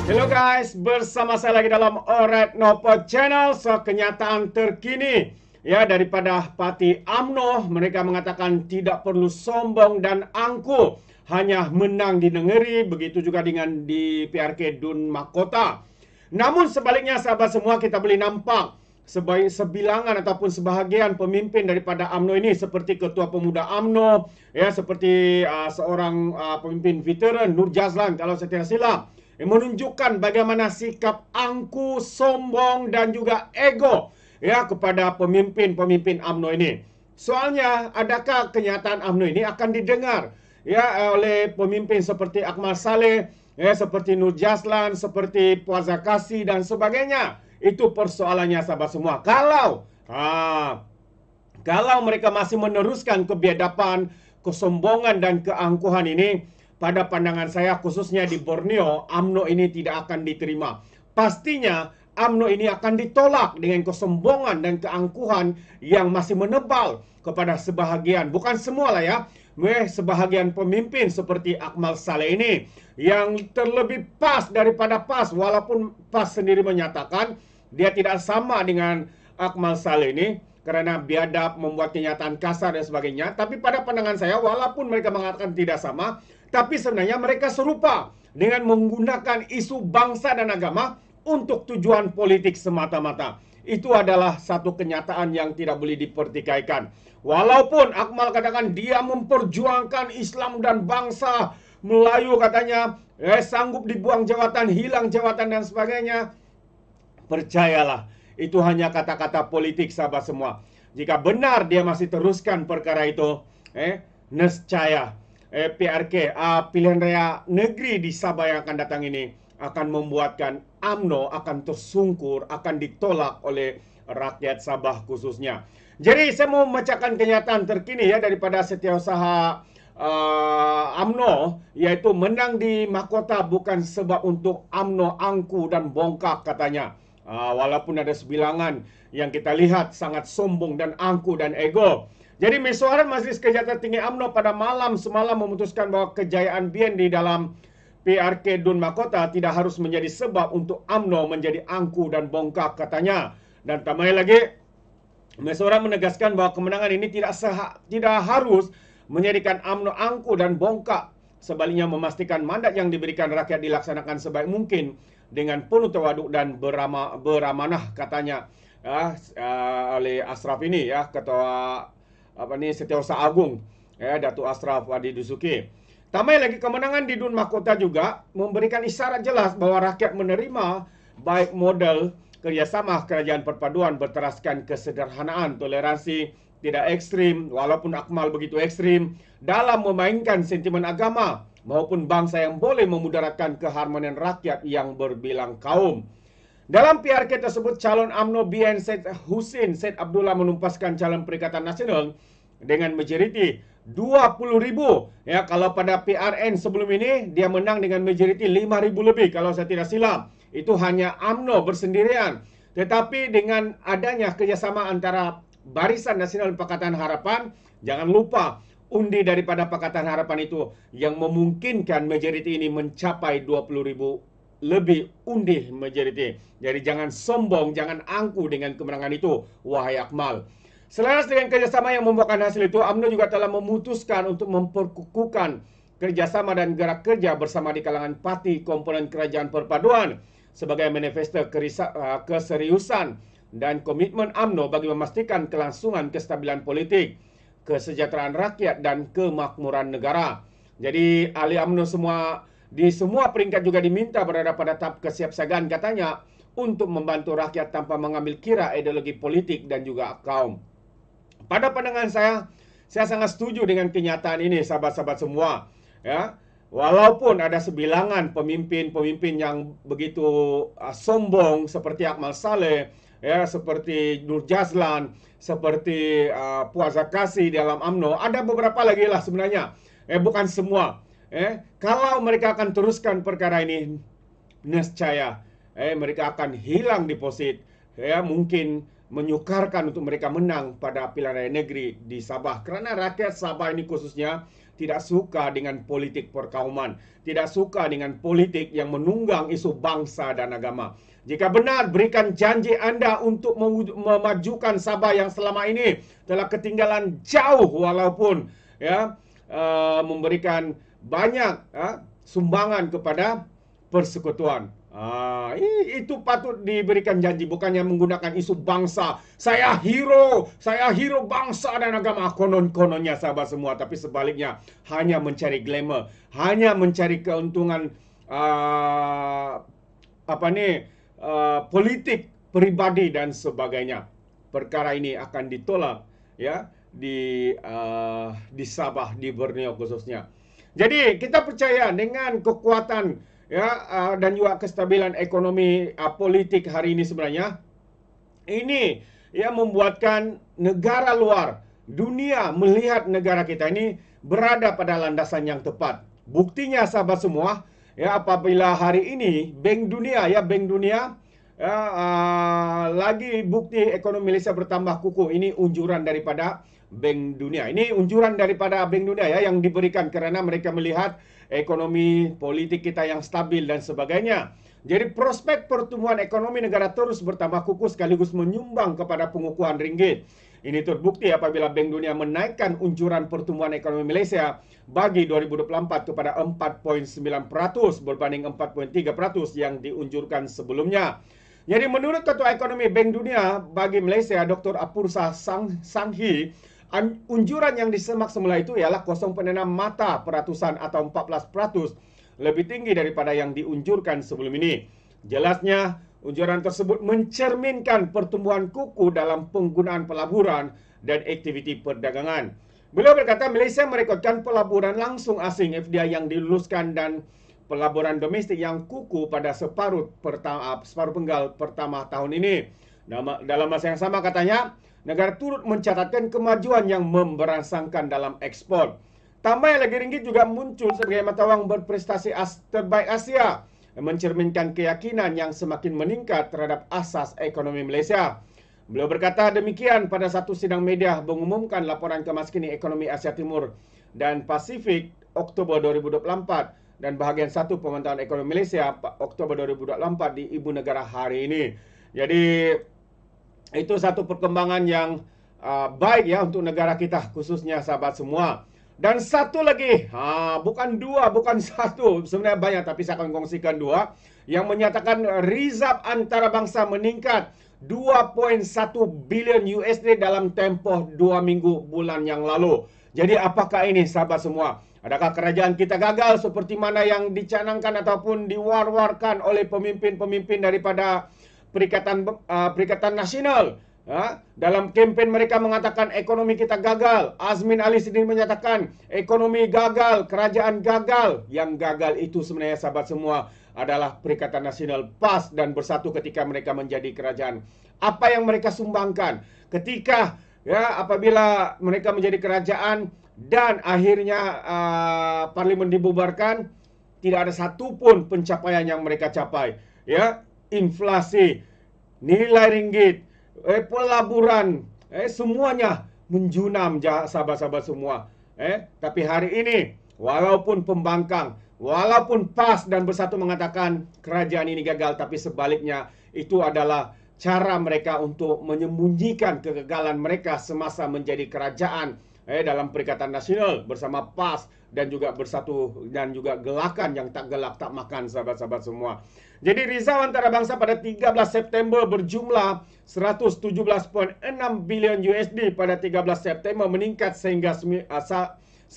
Hello guys, bersama saya lagi dalam Alright Nopo Channel. Kenyataan terkini ya daripada parti UMNO, mereka mengatakan tidak perlu sombong dan angkuh, hanya menang di negeri, begitu juga dengan di PRK Dun Mahkota. Namun sebaliknya sahabat semua, kita boleh nampak sebilangan ataupun sebahagian pemimpin daripada UMNO ini, seperti Ketua Pemuda UMNO, ya, seperti seorang pemimpin veteran Nur Jazlan kalau saya tidak silap, yang menunjukkan bagaimana sikap angkuh, sombong dan juga ego ya kepada pemimpin-pemimpin UMNO ini. Soalnya, adakah kenyataan UMNO ini akan didengar ya oleh pemimpin seperti Akmal Saleh, ya, seperti Nur Jazlan, seperti Puan Zakasi dan sebagainya? Itu persoalannya sahabat semua. Kalau mereka masih meneruskan kebiadaban, kesombongan dan keangkuhan ini, pada pandangan saya khususnya di Borneo, UMNO ini tidak akan diterima. Pastinya UMNO ini akan ditolak dengan kesombongan dan keangkuhan yang masih menebal kepada sebahagian, bukan semua lah ya, sebahagian pemimpin seperti Akmal Saleh ini, yang terlebih pas daripada pas, walaupun pas sendiri menyatakan dia tidak sama dengan Akmal Saleh ini karena biadab, membuat kenyataan kasar dan sebagainya. Tapi pada pandangan saya, walaupun mereka mengatakan tidak sama, tapi sebenarnya mereka serupa dengan menggunakan isu bangsa dan agama untuk tujuan politik semata-mata. Itu adalah satu kenyataan yang tidak boleh dipertikaikan. Walaupun Akmal katakan dia memperjuangkan Islam dan bangsa Melayu, katanya sanggup dibuang jawatan, hilang jawatan dan sebagainya, percayalah, itu hanya kata-kata politik sahabat semua. Jika benar dia masih teruskan perkara itu, nescaya PRK, pilihan raya negeri di Sabah yang akan datang ini akan membuatkan UMNO akan tersungkur, akan ditolak oleh rakyat Sabah khususnya. Jadi saya mau membacakan kenyataan terkini ya daripada Setiausaha UMNO, yaitu menang di mahkota bukan sebab untuk UMNO angkuh dan bongkak, katanya. Walaupun ada sebilangan yang kita lihat sangat sombong dan angkuh dan ego. Jadi mesyuarat Majlis Kejahatan Tinggi UMNO pada malam semalam memutuskan bahwa kejayaan BIEN di dalam PRK Dun Mahkota tidak harus menjadi sebab untuk UMNO menjadi angkuh dan bongkak, katanya. Dan tambah lagi, mesyuarat menegaskan bahwa kemenangan ini tidak harus menjadikan UMNO angkuh dan bongkak. Sebaliknya memastikan mandat yang diberikan rakyat dilaksanakan sebaik mungkin dengan penuh tawaduk dan beramanah, katanya oleh Ashraf ini ya, ketua Setiausaha Agung ya, Datuk Ashraf Wadi Dusuki. Tambah lagi, kemenangan di Dun Mahkota juga memberikan isyarat jelas bahwa rakyat menerima baik model kerjasama kerajaan perpaduan berteraskan kesederhanaan, toleransi, tidak ekstrim, walaupun Akmal begitu ekstrim dalam memainkan sentimen agama maupun bangsa yang boleh memudaratkan keharmonian rakyat yang berbilang kaum. Dalam PRK tersebut, calon UMNO BIEN Syed Husin Syed Abdullah menumpaskan calon Perikatan Nasional dengan majoriti 20,000. Ya, kalau pada PRN sebelum ini dia menang dengan majoriti 5,000 lebih kalau saya tidak silap. Itu hanya UMNO bersendirian. Tetapi dengan adanya kerjasama antara Barisan Nasional Pakatan Harapan, jangan lupa undi daripada Pakatan Harapan itu yang memungkinkan majoriti ini mencapai 20,000 lebih undi majoriti. Jadi jangan sombong, jangan angkuh dengan kemenangan itu, wahai Akmal. Selaras dengan kerjasama yang membuahkan hasil itu, UMNO juga telah memutuskan untuk memperkukuhkan kerjasama dan gerak kerja bersama di kalangan parti komponen kerajaan perpaduan sebagai manifesto keseriusan dan komitmen UMNO bagi memastikan kelangsungan kestabilan politik, kesejahteraan rakyat dan kemakmuran negara. Jadi ahli UMNO di semua peringkat juga diminta berada pada tahap kesiapsiagaan, katanya, untuk membantu rakyat tanpa mengambil kira ideologi politik dan juga kaum. Pada pandangan saya sangat setuju dengan kenyataan ini sahabat-sahabat semua ya. Walaupun ada sebilangan pemimpin-pemimpin yang begitu sombong seperti Akmal Saleh, ya, seperti Nur Jazlan, seperti Puan Zakasi dalam UMNO, ada beberapa lagi lah sebenarnya, bukan semua. Kalau mereka akan teruskan perkara ini, nescaya mereka akan hilang deposit, ya, mungkin menyukarkan untuk mereka menang pada pilihan raya negeri di Sabah. Kerana rakyat Sabah ini khususnya tidak suka dengan politik perkauman, tidak suka dengan politik yang menunggang isu bangsa dan agama. Jika benar, berikan janji Anda untuk memajukan Sabah yang selama ini telah ketinggalan jauh, walaupun ya memberikan banyak sumbangan kepada persekutuan. Itu patut diberikan janji, bukannya menggunakan isu bangsa. Saya hero bangsa dan agama, konon-kononnya sahabat semua, tapi sebaliknya hanya mencari glamour, hanya mencari keuntungan politik pribadi dan sebagainya. Perkara ini akan ditolak ya di Sabah, di Borneo khususnya. Jadi kita percaya dengan kekuatan dan juga kestabilan ekonomi politik hari ini, sebenarnya ini membuatkan negara luar dunia melihat negara kita ini berada pada landasan yang tepat. Buktinya sahabat semua, apabila hari ini Bank Dunia lagi bukti ekonomi Malaysia bertambah kukuh. Ini unjuran daripada Bank Dunia. Ini unjuran daripada Bank Dunia yang diberikan kerana mereka melihat ekonomi politik kita yang stabil dan sebagainya. Jadi prospek pertumbuhan ekonomi negara terus bertambah kukuh sekaligus menyumbang kepada pengukuhan ringgit. Ini terbukti apabila Bank Dunia menaikkan unjuran pertumbuhan ekonomi Malaysia bagi 2024 kepada 4.9% berbanding 4.3% yang diunjurkan sebelumnya. Jadi menurut Ketua Ekonomi Bank Dunia bagi Malaysia, Dr. Apursa Sanghi, unjuran yang disemak semula itu ialah 0.6 mata peratusan atau 14%, lebih tinggi daripada yang diunjurkan sebelum ini. Jelasnya, unjuran tersebut mencerminkan pertumbuhan kukuh dalam penggunaan pelaburan dan aktiviti perdagangan. Beliau berkata Malaysia merekodkan pelaburan langsung asing FDI yang diluluskan dan pelaburan domestik yang kukuh pada separuh penggal pertama tahun ini. Dalam masa yang sama katanya, negara turut mencatatkan kemajuan yang memberangsangkan dalam ekspor. Tambah lagi, ringgit juga muncul sebagai mata wang berprestasi terbaik Asia, mencerminkan keyakinan yang semakin meningkat terhadap asas ekonomi Malaysia. Beliau berkata demikian pada satu sidang media mengumumkan laporan kemaskinan ekonomi Asia Timur dan Pasifik Oktober 2024 dan bahagian 1 pemantauan ekonomi Malaysia Oktober 2024 di Ibu Negara hari ini. Jadi itu satu perkembangan yang baik untuk negara kita, khususnya sahabat semua. Dan satu lagi, bukan dua, bukan satu, sebenarnya banyak, tapi saya akan kongsikan dua, yang menyatakan rizab antarabangsa meningkat 2.1 bilion USD dalam tempoh 2 minggu bulan yang lalu. Jadi apakah ini sahabat semua? Adakah kerajaan kita gagal seperti mana yang dicanangkan ataupun diwar-warkan oleh pemimpin-pemimpin daripada Perikatan Nasional? Dalam kempen mereka mengatakan ekonomi kita gagal. Azmin Ali sendiri menyatakan ekonomi gagal, kerajaan gagal. Yang gagal itu sebenarnya sahabat semua adalah Perikatan Nasional PAS dan Bersatu ketika mereka menjadi kerajaan. Apa yang mereka sumbangkan ketika apabila mereka menjadi kerajaan dan akhirnya parlimen dibubarkan, tidak ada satupun pencapaian yang mereka capai. Inflasi, nilai ringgit, pelaburan, semuanya menjunam sahabat-sahabat semua. Tapi hari ini, walaupun pembangkang, walaupun PAS dan Bersatu mengatakan kerajaan ini gagal, tapi sebaliknya itu adalah cara mereka untuk menyembunyikan kegagalan mereka semasa menjadi kerajaan dalam Perikatan Nasional bersama PAS dan juga Bersatu dan juga gelakan yang tak gelak tak makan sahabat-sahabat semua. Jadi rizal antarabangsa pada 13 September berjumlah 117.6 bilion USD pada 13 September meningkat sehingga 119.7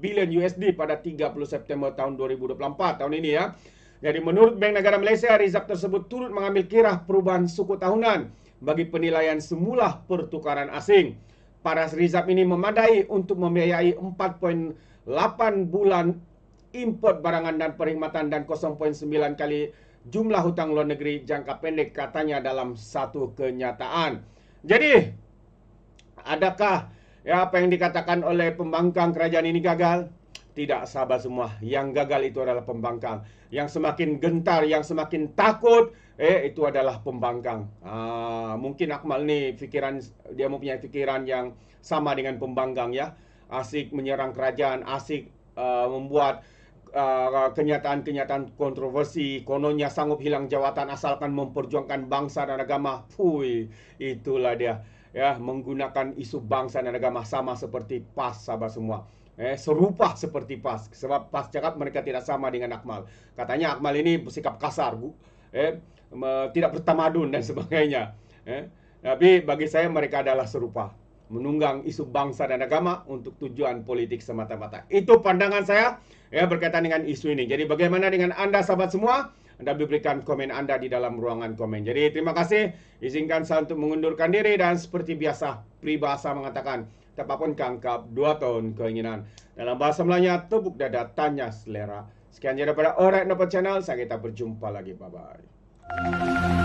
bilion USD pada 30 September tahun 2024 tahun ini ya. Jadi menurut Bank Negara Malaysia, rizab tersebut turut mengambil kirah perubahan suku tahunan bagi penilaian semula pertukaran asing. Paras rizab ini memadai untuk membiayai 4.8 bulan import barangan dan perkhidmatan dan 0.9 kali jumlah hutang luar negeri jangka pendek, katanya dalam satu kenyataan. Jadi, adakah apa yang dikatakan oleh pembangkang kerajaan ini gagal? Tidak sahabat semua. Yang gagal itu adalah pembangkang. Yang semakin gentar, yang semakin takut, itu adalah pembangkang. Mungkin Akmal ni dia mempunyai fikiran yang sama dengan pembangkang ya. asik menyerang kerajaan, asik membuat kenyataan-kenyataan kontroversi, kononnya sanggup hilang jawatan asalkan memperjuangkan bangsa dan agama. Fui, itulah dia. Ya, menggunakan isu bangsa dan agama sama seperti PAS, sahabat semua. Serupa seperti PAS. Sebab PAS cakap mereka tidak sama dengan Akmal. Katanya Akmal ini bersikap kasar, tidak bertamadun dan sebagainya. Tapi bagi saya mereka adalah serupa, menunggang isu bangsa dan agama untuk tujuan politik semata-mata. Itu pandangan saya berkaitan dengan isu ini. Jadi bagaimana dengan Anda sahabat semua? Anda berikan komen Anda di dalam ruangan komen. Jadi terima kasih. Izinkan saya untuk mengundurkan diri dan seperti biasa peribahasa mengatakan apapun kangkap 2 tahun keinginan. Dalam bahasa Melayanya tepuk dada tanya selera. Sekian daripada Alright Nopo Channel. Sampai kita berjumpa lagi. Bye bye.